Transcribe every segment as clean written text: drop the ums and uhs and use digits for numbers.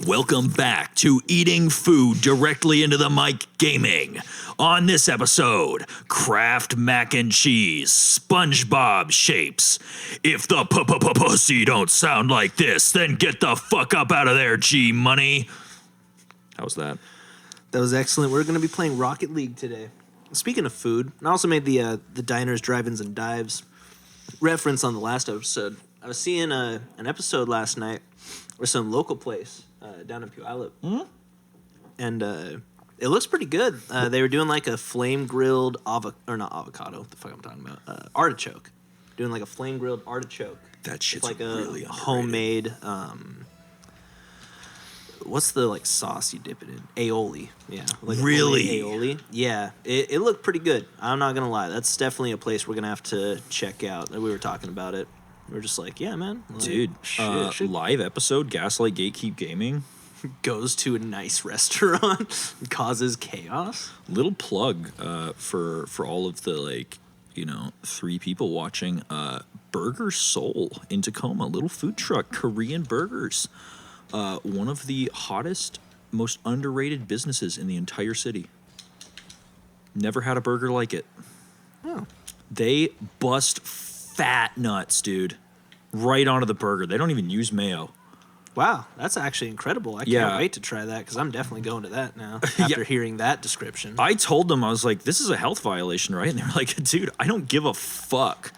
Welcome back to Eating Food Directly into the Mic Gaming. On this episode, Kraft Mac and Cheese, SpongeBob shapes. If the pussy don't sound like this, then get the fuck up out of there, G Money. How's that? That was excellent. We're going to be playing Rocket League today. Speaking of food, I also made the Diners, Drive-Ins, and Dives reference on the last episode. I was seeing an episode last night where some local place down in Puyallup, and it looks pretty good. They were doing like a flame-grilled artichoke. Doing like a flame-grilled artichoke. That shit's like really a homemade. What's the like sauce you dip it in? Aioli. Yeah. Like really? Aioli. Yeah. It looked pretty good. I'm not gonna lie. That's definitely a place we're gonna have to check out. We were talking about it. We were just like, yeah, man. Like, Dude, shit. live episode, Gaslight Gatekeep Gaming. Goes to a nice restaurant and causes chaos. Little plug for all of the 3 people watching. Burger Soul in Tacoma, little food truck, Korean burgers. One of the hottest, most underrated businesses in the entire city. Never had a burger like it. Oh. They bust fat nuts, dude, right onto the burger. They don't even use mayo. Wow, that's actually incredible. I can't wait to try that because I'm definitely going to that now after hearing that description. I told them, I was like, this is a health violation, right? And they were like, dude, I don't give a fuck.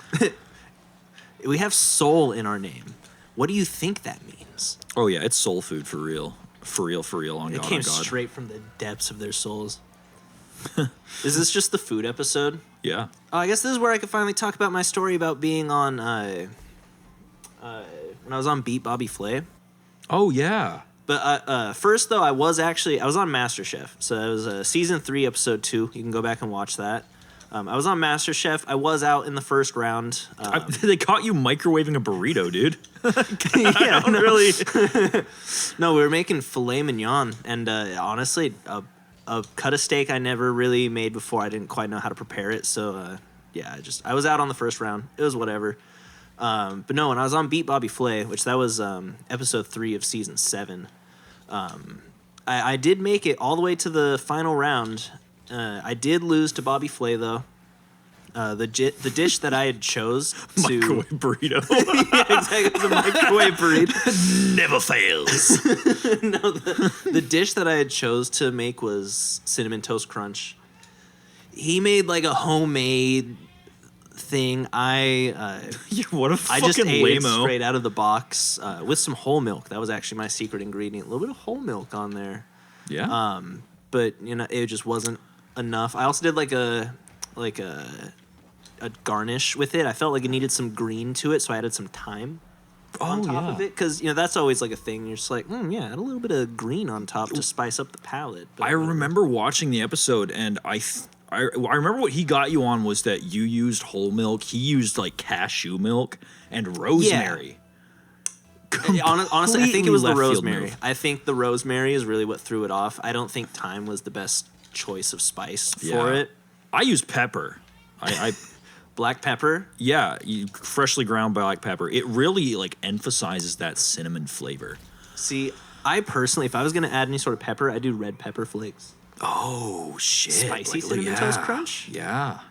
We have soul in our name. What do you think that means? Oh, yeah, it's soul food for real. For real, on God, It came on God. straight from the depths of their souls. Is this just the food episode? Yeah. Oh, I guess this is where I could finally talk about my story about being on, when I was on Beat Bobby Flay. Oh, yeah. But first, though, I was on MasterChef. So it was Season 3, Episode 2. You can go back and watch that. I was on MasterChef. I was out in the first round. They caught you microwaving a burrito, dude. Yeah, I don't really... No, we were making filet mignon. And honestly, a cut of steak I never really made before. I didn't quite know how to prepare it. So, I was out on the first round. It was whatever. But no, when I was on Beat Bobby Flay, which that was episode 3 of season 7, I did make it all the way to the final round. I did lose to Bobby Flay, though. The dish that I had chose to... Microwave burrito. Yeah, exactly. The microwave burrito. Never fails. No, the dish that I had chose to make was Cinnamon Toast Crunch. He made like a homemade thing. What a fucking I just ate it lame-o. straight out of the box with some whole milk. That was actually my secret ingredient. A little bit of whole milk on there. Yeah. But it just wasn't enough. I also did like a garnish with it. I felt like it needed some green to it, so I added some thyme on top of it. Because that's always like a thing. You're just like, add a little bit of green on top to spice up the palate. But I remember watching the episode, and I remember what he got you on was that you used whole milk. He used like cashew milk and rosemary. Honestly, I think it was the left field rosemary. move. I think the rosemary is really what threw it off. I don't think thyme was the best choice of spice for it. I used pepper. I Black pepper. Yeah, freshly ground black pepper. It really like emphasizes that cinnamon flavor. See, I personally, if I was going to add any sort of pepper, I'd do red pepper flakes. Oh shit! Spicy Cinnamon Toast Crunch? Yeah,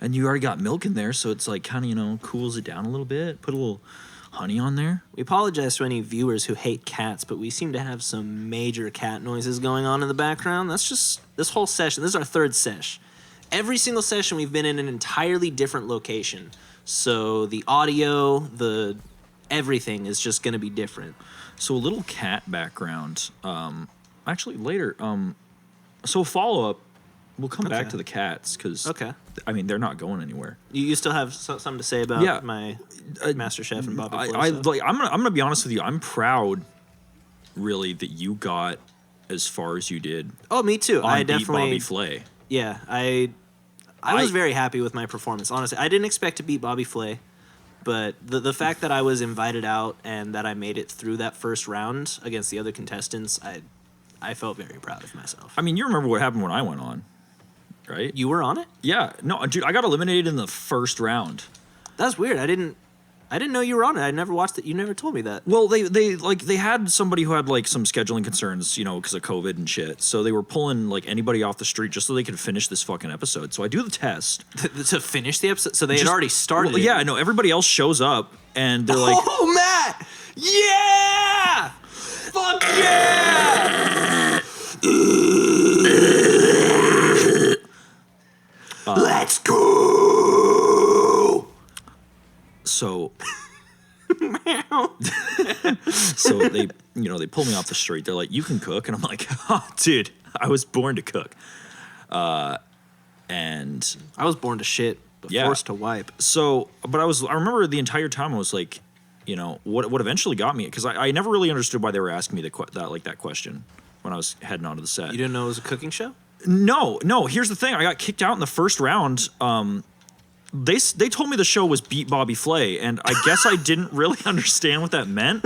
and you already got milk in there, so it's like kind of cools it down a little bit. Put a little honey on there. We apologize to any viewers who hate cats, but we seem to have some major cat noises going on in the background. That's just this whole session. This is our third sesh. Every single session we've been in an entirely different location. So the audio, everything is just going to be different. So a little cat background. Actually, later. So follow up. We'll come back to the cats because I mean they're not going anywhere. You still have something to say about my MasterChef and Bobby Flay? I'm gonna be honest with you. I'm proud, really, that you got as far as you did. Oh, me too. I definitely beat Bobby Flay. Yeah, I was very happy with my performance. Honestly, I didn't expect to beat Bobby Flay, but the fact that I was invited out and that I made it through that first round against the other contestants, I felt very proud of myself. I mean, you remember what happened when I went on, right? You were on it? Yeah. No, dude, I got eliminated in the first round. That's weird. I didn't I didn't know you were on it. I never watched it. You never told me that. Well, they had somebody who had like some scheduling concerns, because of COVID and shit. So they were pulling like anybody off the street just so they could finish this fucking episode. So I do the test To finish the episode? So they had already started Well, it. yeah, no, everybody else shows up and they're like, Oh, Matt! Yeah! Fuck yeah! Let's go! so so they pull me off the street. They're like, you can cook, and I'm like, oh, dude, I was born to cook. And I was born to shit, but Yeah. forced to wipe. so, but I remember the entire time I was like, what eventually got me, because I never really understood why they were asking me that question when I was heading onto the set. You didn't know it was a cooking show? No. Here's the thing: I got kicked out in the first round. They told me the show was Beat Bobby Flay, and I guess I didn't really understand what that meant.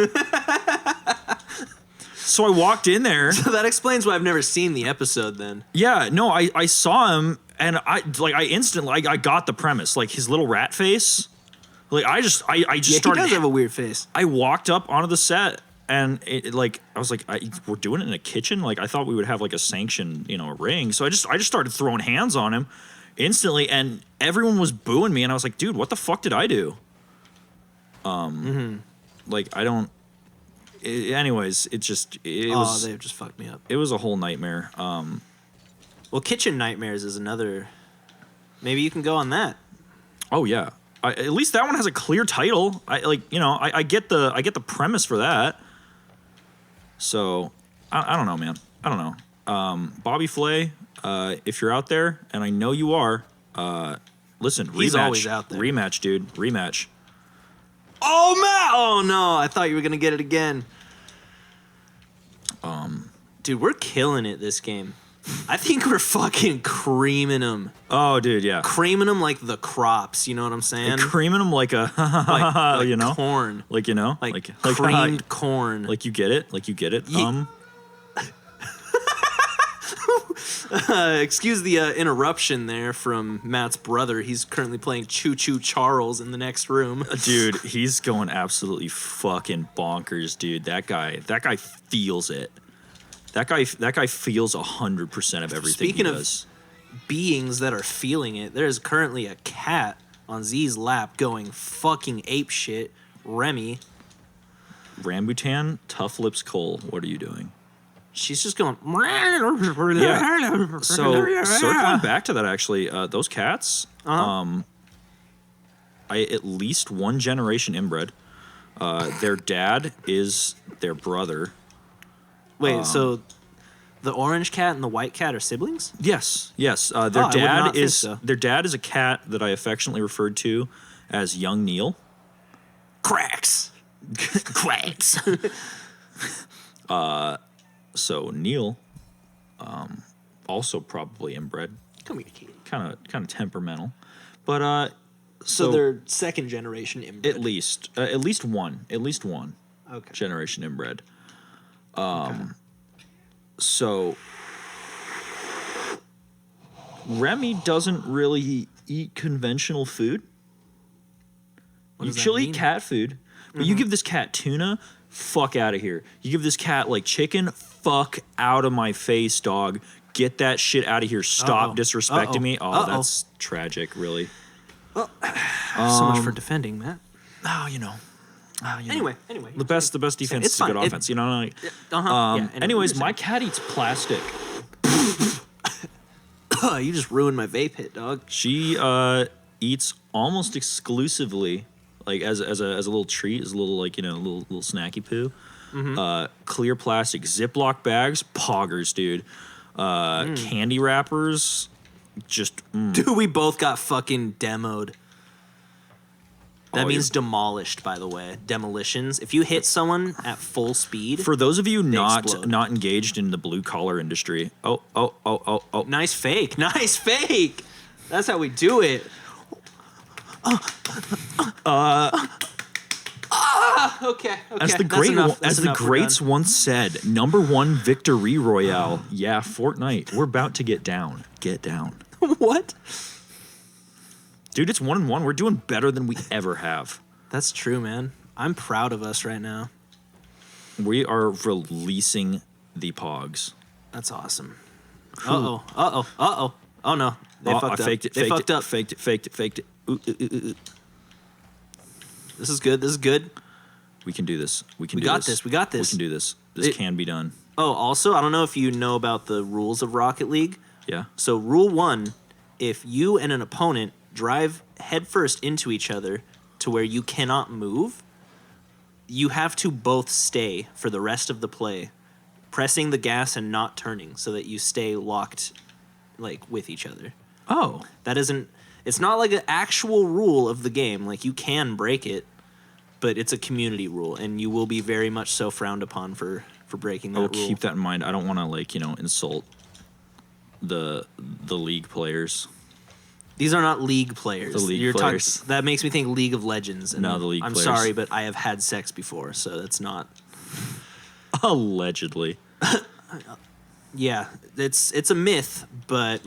So I walked in there. So that explains why I've never seen the episode then. Yeah, no, I saw him, and I instantly I got the premise, like his little rat face. Like I just Yeah, started. he does have a weird face. I walked up onto the set, and I was like, we're doing it in a kitchen. Like I thought we would have like a sanctioned, ring. So I just started throwing hands on him instantly, and everyone was booing me, and I was like, dude, what the fuck did I do? Like I don't. Anyways, it was. They've just fucked me up. It was a whole nightmare. Well, Kitchen Nightmares is another. Maybe you can go on that. Oh yeah. At least that one has a clear title. I get the premise for that. So I don't know, man. I don't know. Bobby Flay, if you're out there, and I know you are, listen, He's rematch, always out there. rematch, dude, rematch. Oh, Matt! Oh, no. I thought you were going to get it again. Dude, we're killing it this game. I think we're fucking creaming them. Oh, dude, yeah. Creaming them like the crops, you know what I'm saying? Creaming them like a, like corn. like Like creamed corn. like you get it, Excuse the interruption there from Matt's brother. He's currently playing Choo Choo Charles in the next room. Dude, he's going absolutely fucking bonkers, dude. That guy feels it. That guy feels 100% of everything Speaking he of does. beings that are feeling it, there's currently a cat on Z's lap going fucking ape shit. Remy, Rambutan, Tough Lips Cole, what are you doing? she's just going. Yeah. So circling back to that, actually, those cats, I at least one generation inbred. Their dad is their brother. Wait, so the orange cat and the white cat are siblings? Yes. Their I would not dad think is so. their dad is a cat that I affectionately referred to as Young Neil. Cracks. Quacks. So Neil, also probably inbred, Come here, kitty. kind of temperamental, but So they're second generation inbred. at least one Okay. generation inbred. So Remy doesn't really eat conventional food. does that She'll eat mean? cat food, but you give this cat tuna, fuck out of here. You give this cat like chicken, fuck out of my face, dog. Get that shit out of here. Stop Uh-oh. disrespecting me. Oh, Uh-oh. that's tragic, really. So much for defending, Matt. Oh, Anyway. The best defense It's is a good fine. offense. You know. Like, Yeah, anyways, my cat eats plastic. You just ruined my vape hit, dog. She eats almost exclusively, like as a little treat, as a little little snacky poo. Clear plastic Ziploc bags, poggers, dude. Candy wrappers, just Dude, we both got fucking demoed. That Oh, means demolished, by the way. Demolitions. If you hit someone at full speed, for those of you explode. not engaged in the blue collar industry. Oh. nice fake. Nice fake. That's how we do it. Okay. As the greats once said, #1 victory royale. Yeah, Fortnite. We're about to get down. Get down. What? Dude, it's 1-1. We're doing better than we ever have. That's true, man. I'm proud of us right now. We are releasing the Pogs. That's awesome. Uh-oh. Oh, no. They fucked I up. faked it. They fucked up. Faked it. Ooh. This is good. We can do this. We We got this. We can do this. This can be done. Oh, also, I don't know if you know about the rules of Rocket League. Yeah. So, rule 1, if you and an opponent drive headfirst into each other to where you cannot move, you have to both stay for the rest of the play, pressing the gas and not turning so that you stay locked, like, with each other. Oh. That isn't... It's not like an actual rule of the game. Like, you can break it, but it's a community rule, and you will be very much so frowned upon for breaking that I'll rule. keep that in mind. I don't want to, like, insult the league players. These are not league players. The league players. That makes me think League of Legends. And No, the league I'm players. sorry, but I have had sex before, so that's not... Allegedly. Yeah, it's a myth, but,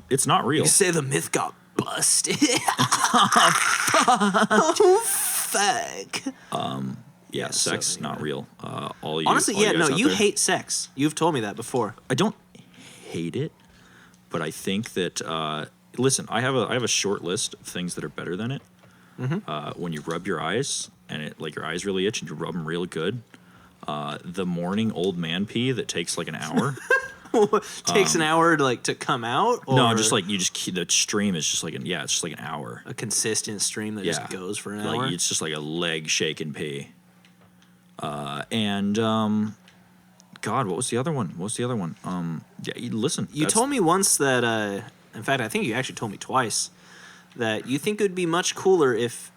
It's not real. you say the myth got busted. Oh, fuck. Yeah, sex, so, not real. Honestly, all yeah, guys no, out you there. hate sex. You've told me that before. I don't hate it, but I think that listen, I have a short list of things that are better than it. When you rub your eyes and your eyes really itch and you rub them real good. The morning old man pee that takes like an hour. Takes an hour to come out? Or No, just like the stream is just it's just like an hour. a consistent stream that Yeah, just goes for an hour? It's just like a leg shaking pee. And God, what was the other one? Yeah, listen. You told me once that, in fact, I think you actually told me twice, that you think it would be much cooler if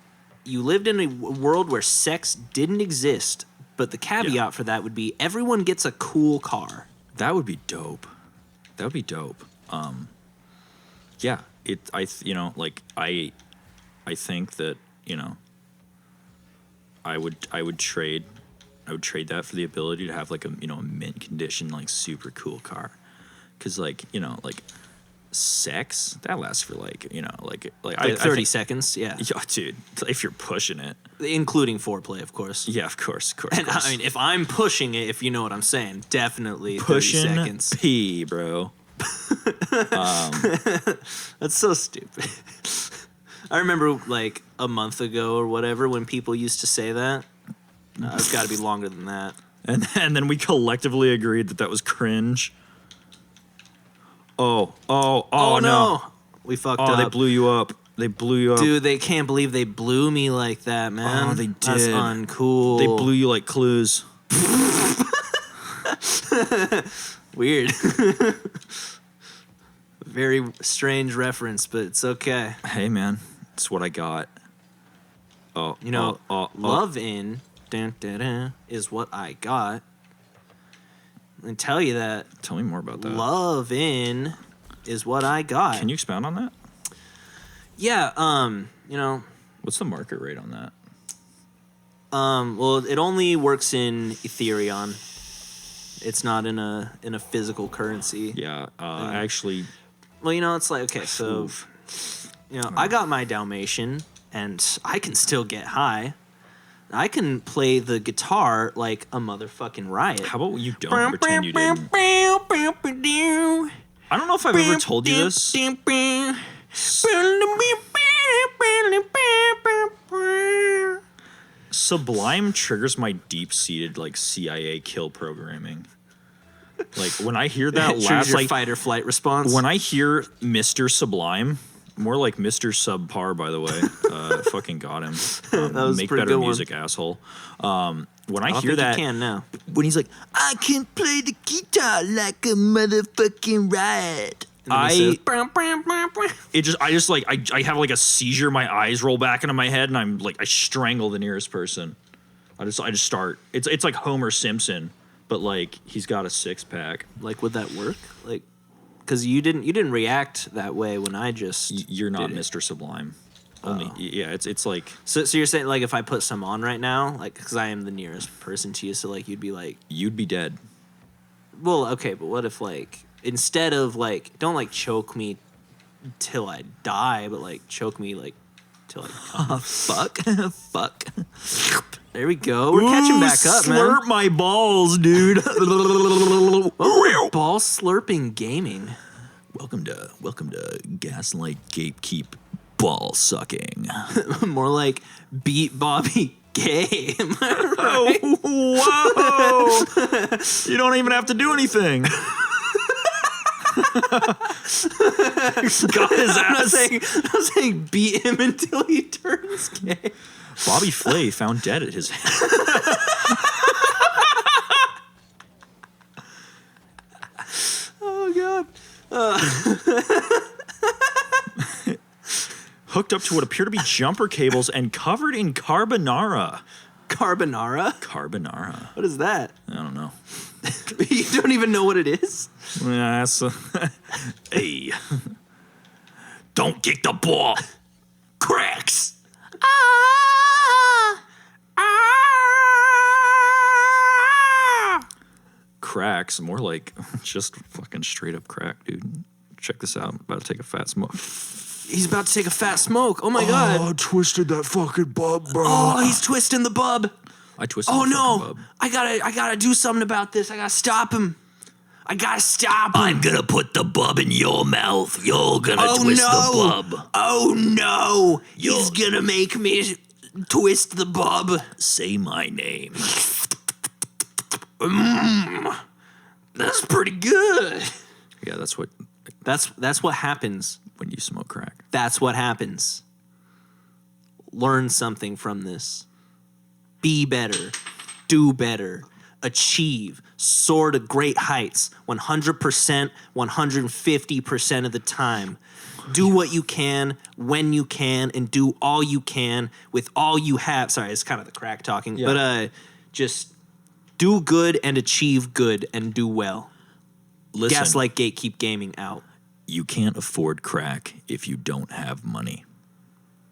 you lived in a world where sex didn't exist, but the caveat for that would be everyone gets a cool car. That would be dope. Yeah, I think that, I would trade that for the ability to have like a mint condition super cool car. Cuz sex that lasts for like 30 seconds, yeah. Yeah, dude, if you're pushing it. Including foreplay, of course. Yeah, of course. And I mean, if I'm pushing it, if you know what I'm saying, definitely 30 pushing seconds. pee, bro. That's so stupid. I remember like a month ago or whatever when people used to say that. It's got to be longer than that. And then we collectively agreed that was cringe. Oh no. We fucked up. Oh, they blew you up. Dude, they can't believe they blew me like that, man. Oh, they did. That's uncool. They blew you like clues. Weird. Very strange reference, but it's okay. Hey, man, it's what I got. Oh, love in dun, dun, dun, is what I got. Let me tell you that. Tell me more about that. Love in is what I got. Can you expound on that? Yeah, What's the market rate on that? well, it only works in Ethereum. It's not in a physical currency. Yeah, actually. Well, it's like, okay, so, Oof. I got my Dalmatian, and I can still get high. I can play the guitar like a motherfucking riot. How about you don't pretend you didn't? I don't know if I've ever told you this. Sublime triggers my deep-seated CIA kill programming. When I hear that last your fight or flight response. when I hear Mr. Sublime, more like Mr. Subpar, by the way. Fucking got him. That was a Make pretty better good one. music, asshole. When I I hear think that, you can now. when he's like, I can play the guitar like a motherfucking riot. I have like a seizure. My eyes roll back into my head, and I'm like, I strangle the nearest person. I just start. It's like Homer Simpson, but he's got a 6-pack. Would that work? Because you didn't react that way when I just. You're not did it. Mr. Sublime. Only yeah. It's like. So you're saying if I put some on right now, because I am the nearest person to you, so you'd be like. You'd be dead. Well, okay, but what if instead of don't choke me till I die, but choke me until I Oh, fuck. Fuck. There we go. We're catching back up, man. Slurp my balls, dude. Ball slurping gaming. Welcome to Gaslight Gatekeep Ball Sucking. More like beat Bobby gay. Am I right? Oh, whoa! You don't even have to do anything. Got his I'm ass. not saying beat him until he turns gay. Bobby Flay found dead at his. Oh God. Hooked up to what appear to be jumper cables and covered in carbonara. Carbonara? Carbonara. What is that? I don't know. You don't even know what it is? Yeah, hey. Don't kick the ball. Cracks. Cracks, more like just fucking straight up crack, dude. Check this out. I'm about to take a fat smoke. He's about to take a fat smoke. Oh my God. Oh, twisted that fucking bub, bro. Oh, he's twisting the bub. I twisted Oh the no. fucking bub. I gotta do something about this. I gotta stop him. I gotta stop him. I'm gonna put the bub in your mouth. You're gonna Oh twist no. the bub. Oh no. He's gonna make me twist the bub. Say my name. That's pretty good. Yeah, that's what That's what happens. when you smoke crack. That's what happens. Learn something from this. Be better. Do better. Achieve. Soar to great heights. 100%, 150% of the time. Do what you can, when you can, and do all you can with all you have. Sorry, it's kind of the crack talking. Yeah. But just do good and achieve good and do well. Listen, Gaslight Gatekeep Gaming out. you can't afford crack if you don't have money.